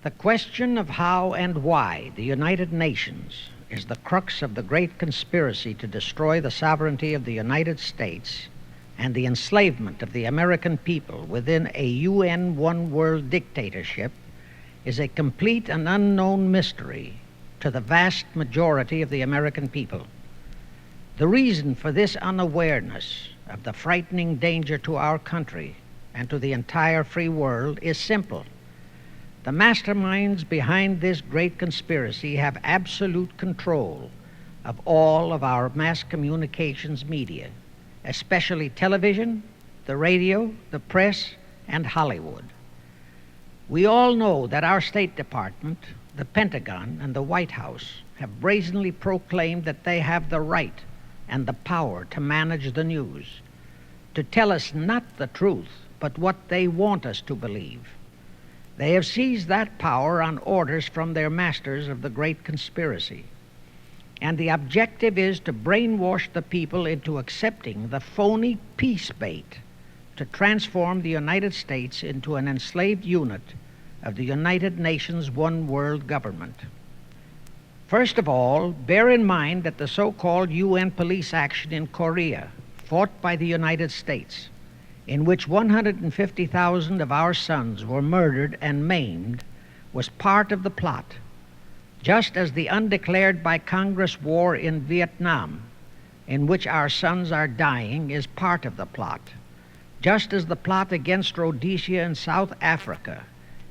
The question of how and why the United Nations is the crux of the great conspiracy to destroy the sovereignty of the United States and the enslavement of the American people within a UN one-world dictatorship is a complete and unknown mystery to the vast majority of the American people. The reason for this unawareness of the frightening danger to our country and to the entire free world is simple. The masterminds behind this great conspiracy have absolute control of all of our mass communications media, especially television, the radio, the press, and Hollywood. We all know that our State Department, the Pentagon, and the White House have brazenly proclaimed that they have the right and the power to manage the news, to tell us not the truth, but what they want us to believe. They have seized that power on orders from their masters of the great conspiracy. And the objective is to brainwash the people into accepting the phony peace bait to transform the United States into an enslaved unit of the United Nations one world government. First of all, bear in mind that the so-called UN police action in Korea, fought by the United States, in which 150,000 of our sons were murdered and maimed, was part of the plot, just as the undeclared by Congress war in Vietnam, in which our sons are dying, is part of the plot, just as the plot against Rhodesia and South Africa,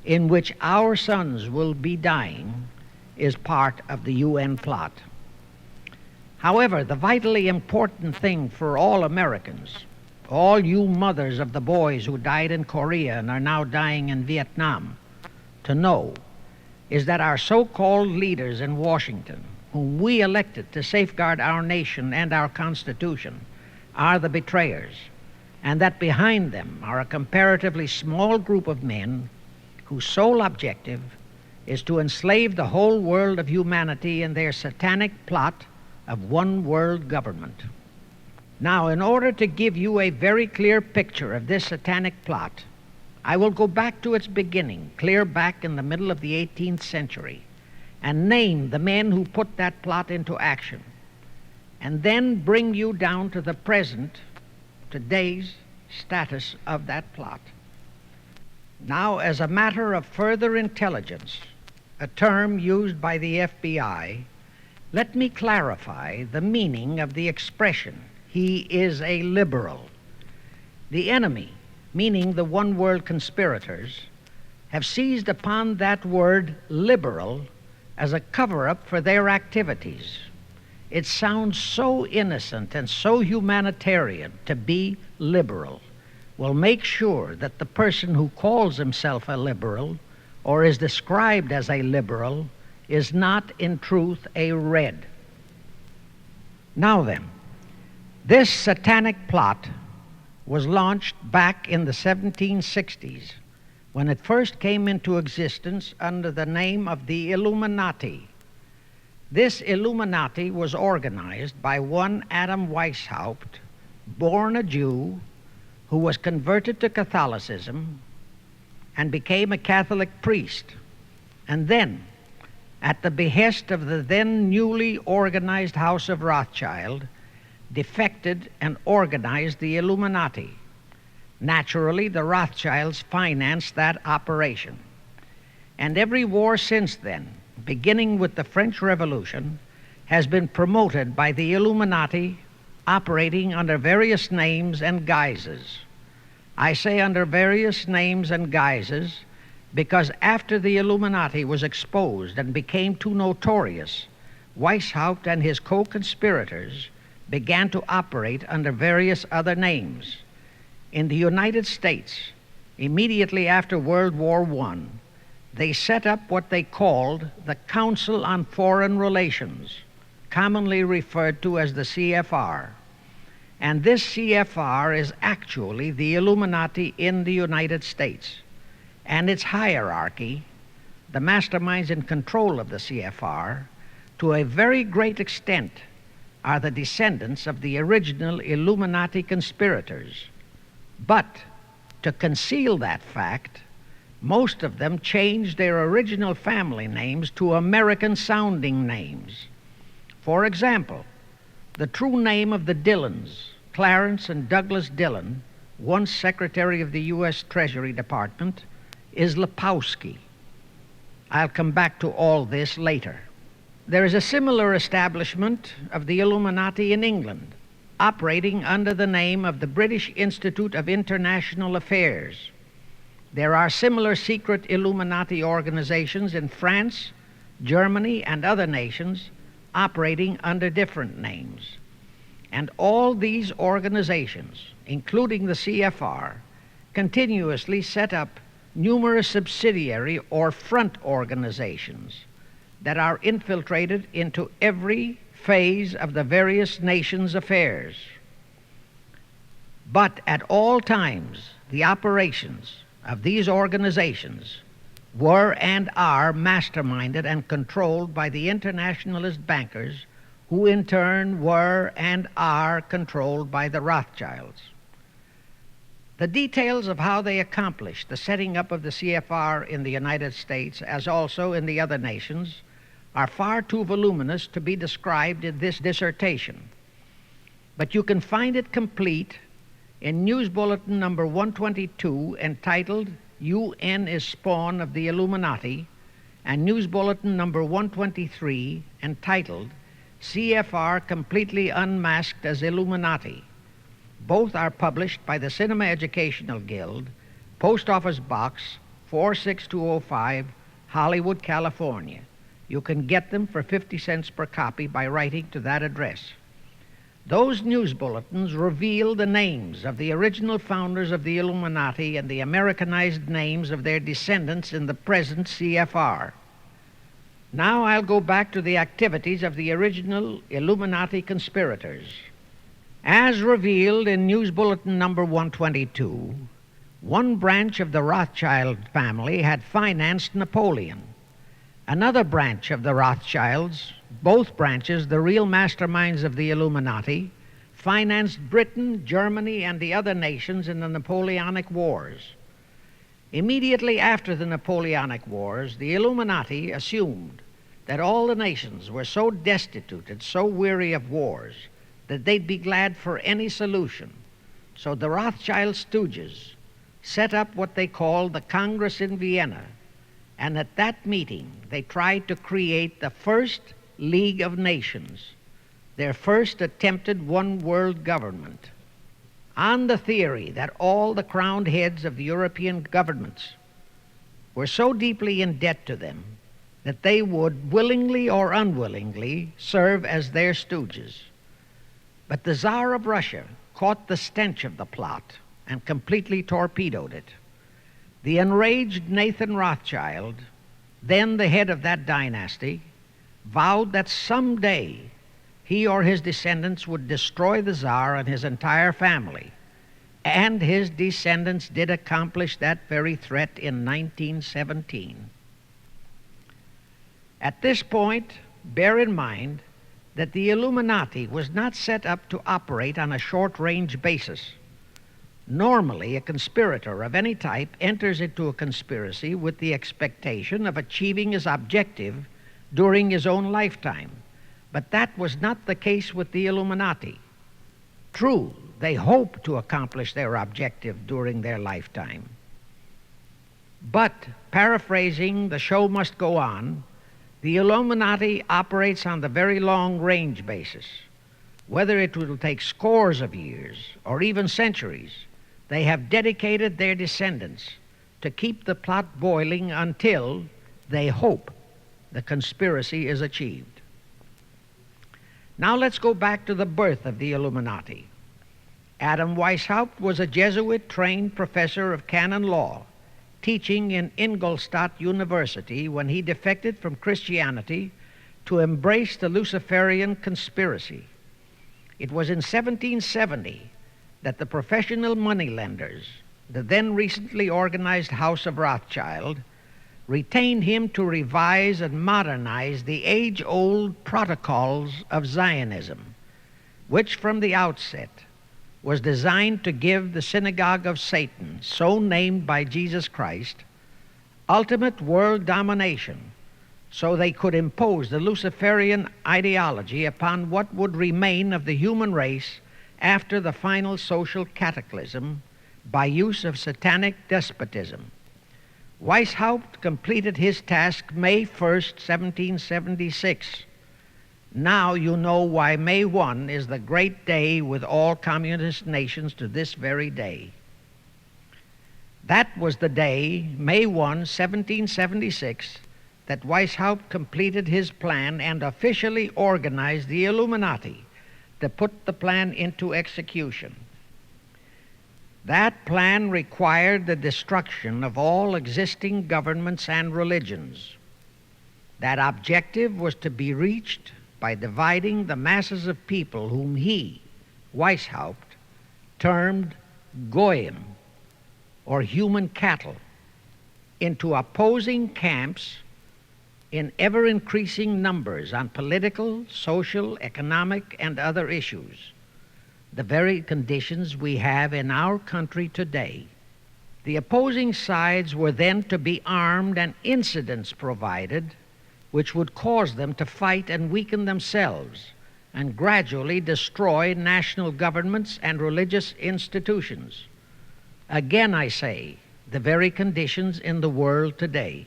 in which our sons will be dying, is part of the UN plot. However, the vitally important thing for all Americans, all you mothers of the boys who died in Korea and are now dying in Vietnam, to know is that our so-called leaders in Washington, whom we elected to safeguard our nation and our Constitution, are the betrayers, and that behind them are a comparatively small group of men whose sole objective is to enslave the whole world of humanity in their satanic plot of one world government. Now, in order to give you a very clear picture of this satanic plot, I will go back to its beginning, clear back in the middle of the 18th century, and name the men who put that plot into action, and then bring you down to the present, today's status of that plot. Now, as a matter of further intelligence, a term used by the FBI, let me clarify the meaning of the expression, "He is a liberal." The enemy, meaning the one world conspirators, have seized upon that word liberal as a cover-up for their activities. It sounds so innocent and so humanitarian to be liberal. Will make sure that the person who calls himself a liberal or is described as a liberal is not in truth a red. Now then, this satanic plot was launched back in the 1760s when it first came into existence under the name of the Illuminati. This Illuminati was organized by one Adam Weishaupt, born a Jew, who was converted to Catholicism and became a Catholic priest, and then, at the behest of the then newly organized House of Rothschild, defected and organized the Illuminati. Naturally, the Rothschilds financed that operation. And every war since then, beginning with the French Revolution, has been promoted by the Illuminati, operating under various names and guises. I say under various names and guises because after the Illuminati was exposed and became too notorious, Weishaupt and his co-conspirators began to operate under various other names. In the United States, immediately after World War I, they set up what they called the Council on Foreign Relations, commonly referred to as the CFR. And this CFR is actually the Illuminati in the United States. And its hierarchy, the masterminds in control of the CFR, to a very great extent are the descendants of the original Illuminati conspirators. But to conceal that fact, Most of them changed their original family names to American-sounding names. For example, the true name of the Dillons, Clarence and Douglas Dillon, once Secretary of the U.S. Treasury Department, is Lepowski. I'll come back to all this later. There is a similar establishment of the Illuminati in England, operating under the name of the British Institute of International Affairs. There are similar secret Illuminati organizations in France, Germany, and other nations operating under different names. And all these organizations, including the CFR, continuously set up numerous subsidiary or front organizations that are infiltrated into every phase of the various nations' affairs. But at all times, the operations of these organizations were and are masterminded and controlled by the internationalist bankers, who in turn were and are controlled by the Rothschilds. The details of how they accomplished the setting up of the CFR in the United States, as also in the other nations, are far too voluminous to be described in this dissertation. But you can find it complete in News Bulletin number 122, entitled UN is Spawn of the Illuminati, and News Bulletin number 123, entitled CFR Completely Unmasked as Illuminati. Both are published by the Cinema Educational Guild, Post Office Box 46205, Hollywood, California. You can get them for 50 cents per copy by writing to that address. Those news bulletins reveal the names of the original founders of the Illuminati and the Americanized names of their descendants in the present CFR. Now I'll go back to the activities of the original Illuminati conspirators. As revealed in News Bulletin number 122, one branch of the Rothschild family had financed Napoleon. Another branch of the Rothschilds, both branches the real masterminds of the Illuminati, financed Britain, Germany, and the other nations in the Napoleonic Wars. Immediately after the Napoleonic Wars, the Illuminati assumed that all the nations were so destitute and so weary of wars that they'd be glad for any solution. So the Rothschild stooges set up what they called the Congress in Vienna, and at that meeting they tried to create the first League of Nations, their first attempted one world government, on the theory that all the crowned heads of the European governments were so deeply in debt to them that they would willingly or unwillingly serve as their stooges. But the Tsar of Russia caught the stench of the plot and completely torpedoed it. The enraged Nathan Rothschild, then the head of that dynasty, vowed that someday he or his descendants would destroy the Tsar and his entire family. And his descendants did accomplish that very threat in 1917. At this point, bear in mind that the Illuminati was not set up to operate on a short-range basis. Normally, a conspirator of any type enters into a conspiracy with the expectation of achieving his objective during his own lifetime. But that was not the case with the Illuminati. True, they hope to accomplish their objective during their lifetime. But, paraphrasing The Show Must Go On, the Illuminati operates on the very long-range basis. Whether it will take scores of years or even centuries, they have dedicated their descendants to keep the plot boiling until they hope the conspiracy is achieved. Now let's go back to the birth of the Illuminati. Adam Weishaupt was a Jesuit-trained professor of canon law, teaching in Ingolstadt University when he defected from Christianity to embrace the Luciferian conspiracy. It was in 1770 that the professional moneylenders, the then recently organized House of Rothschild, retained him to revise and modernize the age-old protocols of Zionism, which from the outset was designed to give the synagogue of Satan, so named by Jesus Christ, ultimate world domination, so they could impose the Luciferian ideology upon what would remain of the human race after the final social cataclysm by use of satanic despotism. Weishaupt completed his task May 1st, 1776. Now you know why May 1 is the great day with all communist nations to this very day. That was the day, May 1, 1776, that Weishaupt completed his plan and officially organized the Illuminati to put the plan into execution. That plan required the destruction of all existing governments and religions. That objective was to be reached by dividing the masses of people whom he, Weishaupt, termed goyim, or human cattle, into opposing camps in ever-increasing numbers on political, social, economic, and other issues, the very conditions we have in our country today. The opposing sides were then to be armed and incidents provided which would cause them to fight and weaken themselves and gradually destroy national governments and religious institutions. Again, I say, the very conditions in the world today.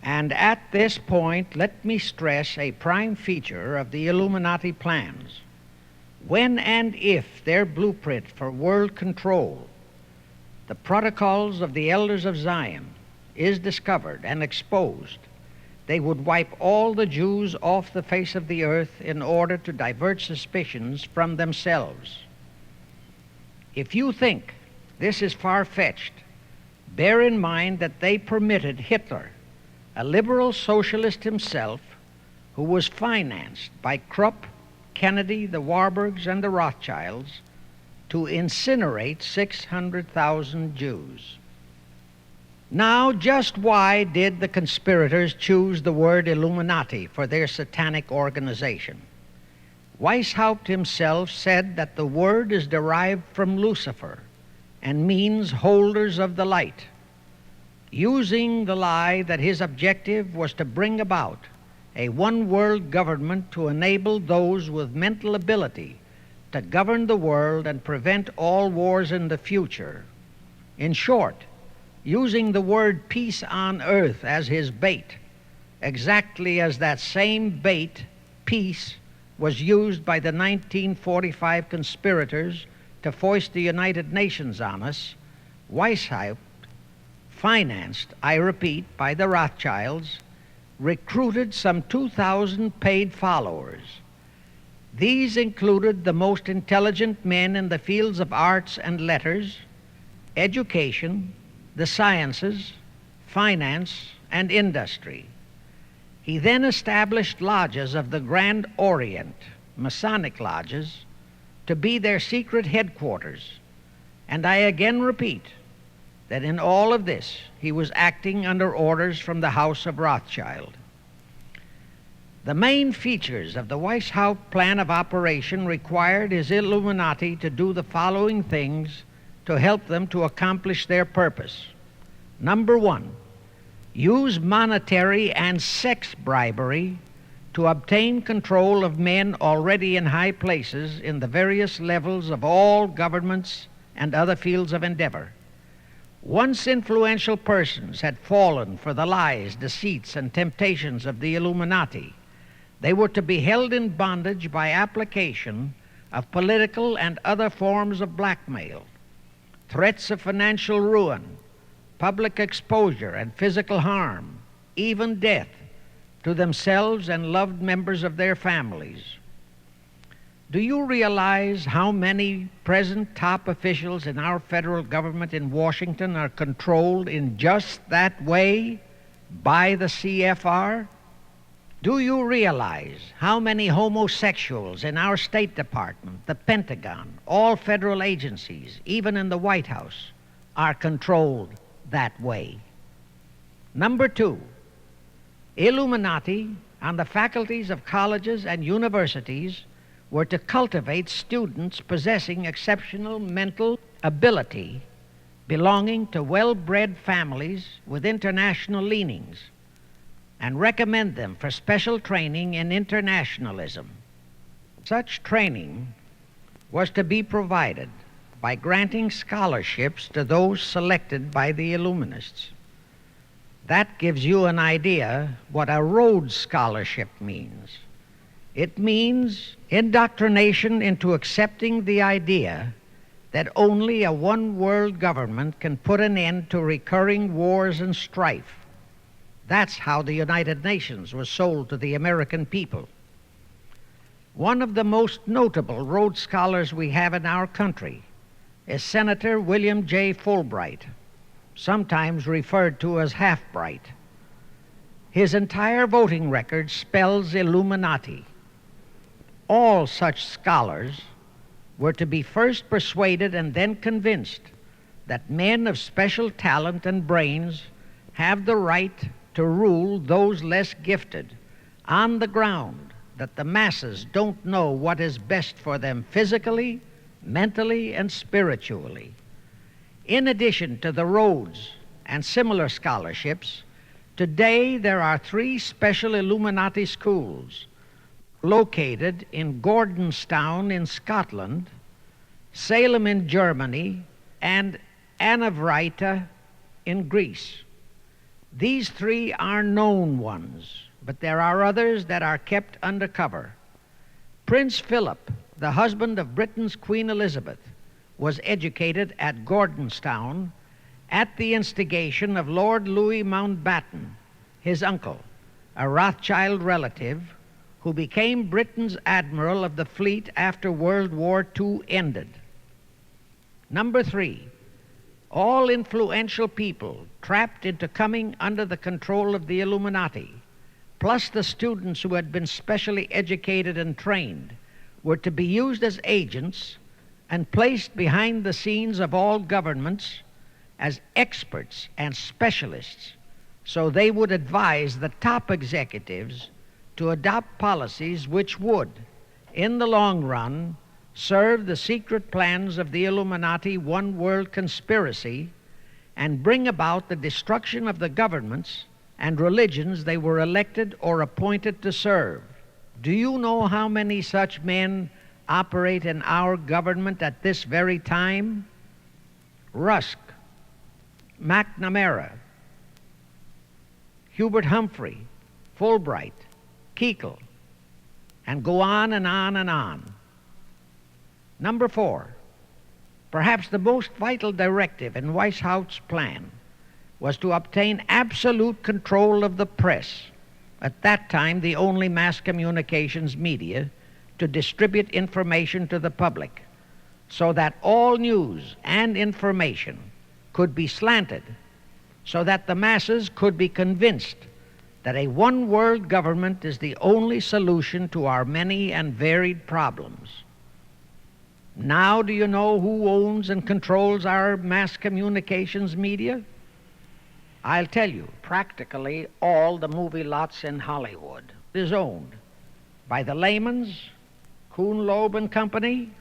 And at this point, let me stress a prime feature of the Illuminati plans. When and if their blueprint for world control, the protocols of the elders of Zion, is discovered and exposed, they would wipe all the Jews off the face of the earth in order to divert suspicions from themselves. If you think this is far-fetched, bear in mind that they permitted Hitler, a liberal socialist himself, who was financed by Krupp, Kennedy, the Warburgs, and the Rothschilds, to incinerate 600,000 Jews. Now, just why did the conspirators choose the word Illuminati for their satanic organization? Weishaupt himself said that the word is derived from Lucifer and means holders of the light, using the lie that his objective was to bring about a one-world government to enable those with mental ability to govern the world and prevent all wars in the future. In short, using the word peace on earth as his bait, exactly as that same bait, peace, was used by the 1945 conspirators to foist the United Nations on us. Weishaupt, financed, I repeat, by the Rothschilds, recruited some 2,000 paid followers. These included the most intelligent men in the fields of arts and letters, education, the sciences, finance, and industry. He then established lodges of the Grand Orient, Masonic lodges, to be their secret headquarters. And I again repeat that in all of this, he was acting under orders from the House of Rothschild. The main features of the Weishaupt plan of operation required his Illuminati to do the following things to help them to accomplish their purpose. Number one, use monetary and sex bribery to obtain control of men already in high places in the various levels of all governments and other fields of endeavor. Once influential persons had fallen for the lies, deceits, and temptations of the Illuminati, they were to be held in bondage by application of political and other forms of blackmail, threats of financial ruin, public exposure and physical harm, even death, to themselves and loved members of their families. Do you realize how many present top officials in our federal government in Washington are controlled in just that way by the CFR? Do you realize how many homosexuals in our State Department, the Pentagon, all federal agencies, even in the White House, are controlled that way? Number two, Illuminati on the faculties of colleges and universities were to cultivate students possessing exceptional mental ability belonging to well-bred families with international leanings and recommend them for special training in internationalism. Such training was to be provided by granting scholarships to those selected by the Illuminists. That gives you an idea what a Rhodes Scholarship means. It means indoctrination into accepting the idea that only a one-world government can put an end to recurring wars and strife. That's how the United Nations was sold to the American people. One of the most notable Rhodes Scholars we have in our country is Senator William J. Fulbright, sometimes referred to as Half-Bright. His entire voting record spells Illuminati. All such scholars were to be first persuaded and then convinced that men of special talent and brains have the right to rule those less gifted on the ground that the masses don't know what is best for them physically, mentally, and spiritually. In addition to the Rhodes and similar scholarships, today there are 3 special Illuminati schools located in Gordonstown in Scotland, Salem in Germany, and Anavryta in Greece. These 3 are known ones, but there are others that are kept under cover. Prince Philip, the husband of Britain's Queen Elizabeth, was educated at Gordonstown at the instigation of Lord Louis Mountbatten, his uncle, a Rothschild relative who became Britain's admiral of the fleet after World War II ended. Number 3, all influential people trapped into coming under the control of the Illuminati, plus the students who had been specially educated and trained, were to be used as agents and placed behind the scenes of all governments as experts and specialists, so they would advise the top executives to adopt policies which would, in the long run, serve the secret plans of the Illuminati one-world conspiracy and bring about the destruction of the governments and religions they were elected or appointed to serve. Do you know how many such men operate in our government at this very time? Rusk, McNamara, Hubert Humphrey, Fulbright, Kuchel, and go on and on and on. Number 4, perhaps the most vital directive in Weishaupt's plan was to obtain absolute control of the press, at that time the only mass communications media, to distribute information to the public, so that all news and information could be slanted, so that the masses could be convinced that a one-world government is the only solution to our many and varied problems. Now do you know who owns and controls our mass communications media? I'll tell you, practically all the movie lots in Hollywood is owned by the Lehmans, Kuhn, Loeb and Company,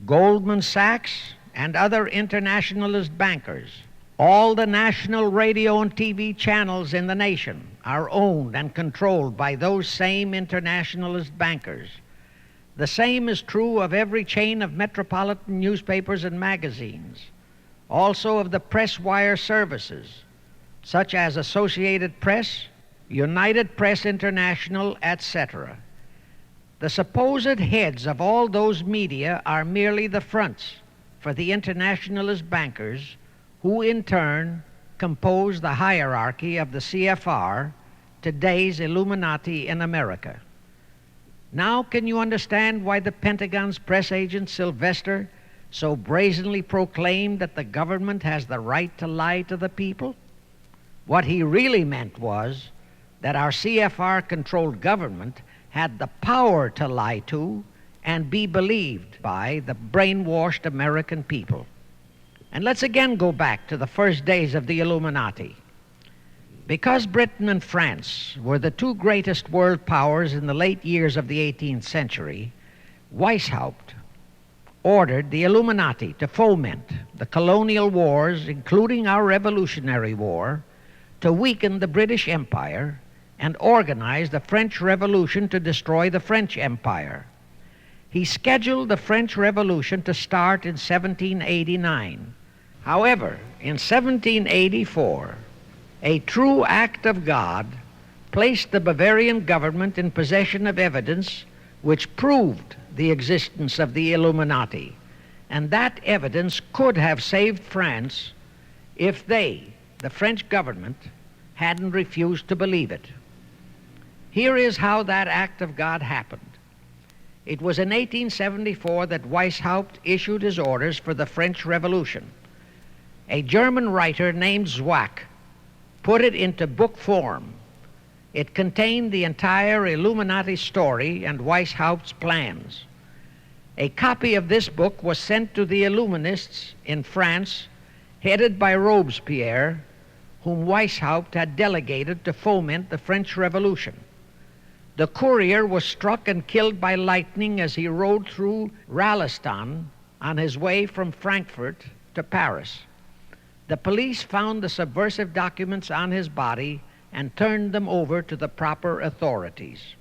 Goldman Sachs, and other internationalist bankers. All the national radio and TV channels in the nation are owned and controlled by those same internationalist bankers. The same is true of every chain of metropolitan newspapers and magazines, also of the press wire services, such as Associated Press, United Press International, etc. The supposed heads of all those media are merely the fronts for the internationalist bankers, who in turn compose the hierarchy of the CFR, today's Illuminati in America. Now can you understand why the Pentagon's press agent Sylvester so brazenly proclaimed that the government has the right to lie to the people? What he really meant was that our CFR-controlled government had the power to lie to and be believed by the brainwashed American people. And let's again go back to the first days of the Illuminati. Because Britain and France were the 2 greatest world powers in the late years of the 18th century, Weishaupt, ordered the Illuminati to foment the colonial wars, including our Revolutionary War, to weaken the British Empire and organize the French Revolution to destroy the French Empire. He scheduled the French Revolution to start in 1789. However, in 1784, a true act of God placed the Bavarian government in possession of evidence which proved the existence of the Illuminati, and that evidence could have saved France if they, the French government, hadn't refused to believe it. Here is how that act of God happened. It was in 1874 that Weishaupt issued his orders for the French Revolution. A German writer named Zwack put it into book form. It contained the entire Illuminati story and Weishaupt's plans. A copy of this book was sent to the Illuminists in France, headed by Robespierre, whom Weishaupt had delegated to foment the French Revolution. The courier was struck and killed by lightning as he rode through Ralston on his way from Frankfurt to Paris. The police found the subversive documents on his body and turned them over to the proper authorities.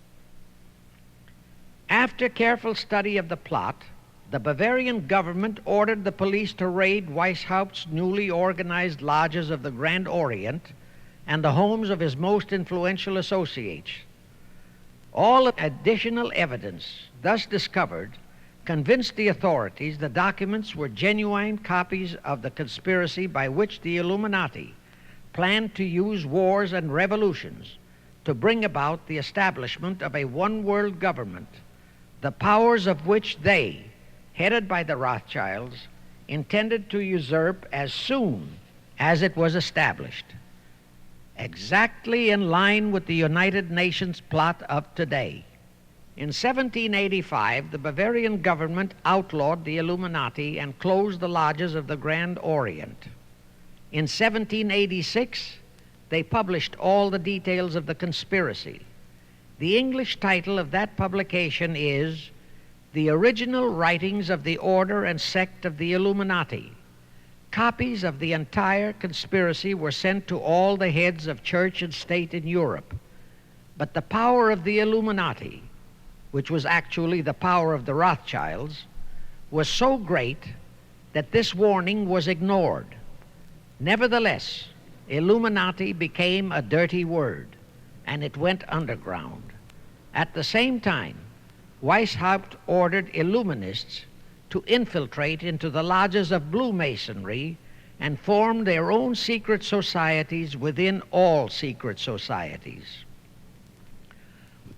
After careful study of the plot, the Bavarian government ordered the police to raid Weishaupt's newly organized lodges of the Grand Orient and the homes of his most influential associates. All additional evidence thus discovered convinced the authorities the documents were genuine copies of the conspiracy by which the Illuminati planned to use wars and revolutions to bring about the establishment of a one-world government, the powers of which they, headed by the Rothschilds, intended to usurp as soon as it was established, exactly in line with the United Nations plot of today. In 1785, the Bavarian government outlawed the Illuminati and closed the lodges of the Grand Orient. In 1786, they published all the details of the conspiracy. The English title of that publication is The Original Writings of the Order and Sect of the Illuminati. Copies of the entire conspiracy were sent to all the heads of church and state in Europe. But the power of the Illuminati, which was actually the power of the Rothschilds, was so great that this warning was ignored. Nevertheless, Illuminati became a dirty word, and it went underground. At the same time, Weishaupt ordered Illuminists to infiltrate into the lodges of Blue Masonry and form their own secret societies within all secret societies.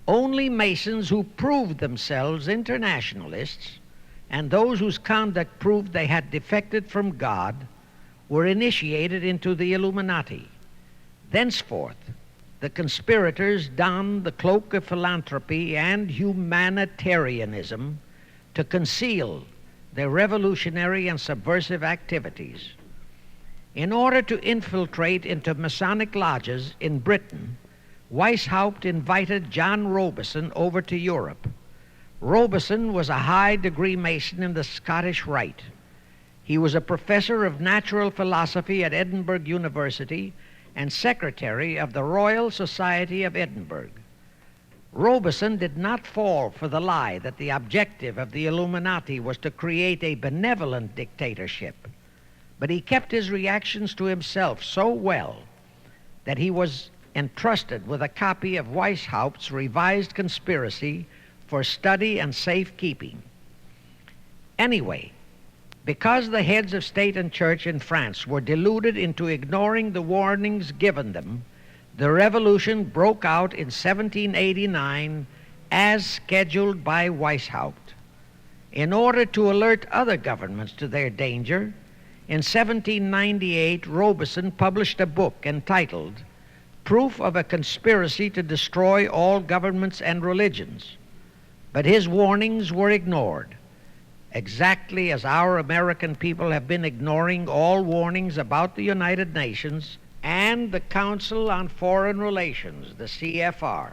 Only Masons who proved themselves internationalists and those whose conduct proved they had defected from God were initiated into the Illuminati. Thenceforth, the conspirators donned the cloak of philanthropy and humanitarianism to conceal their revolutionary and subversive activities. In order to infiltrate into Masonic lodges in Britain, Weishaupt invited John Robison over to Europe. Robison was a high-degree Mason in the Scottish Rite. He was a professor of natural philosophy at Edinburgh University and secretary of the Royal Society of Edinburgh. Robison did not fall for the lie that the objective of the Illuminati was to create a benevolent dictatorship, but he kept his reactions to himself so well that he was entrusted with a copy of Weishaupt's revised conspiracy for study and safekeeping. Anyway, because the heads of state and church in France were deluded into ignoring the warnings given them, the revolution broke out in 1789 as scheduled by Weishaupt. In order to alert other governments to their danger, in 1798 Robison published a book entitled Proof of a Conspiracy to Destroy All Governments and Religions. But his warnings were ignored, exactly as our American people have been ignoring all warnings about the United Nations and the Council on Foreign Relations, the CFR.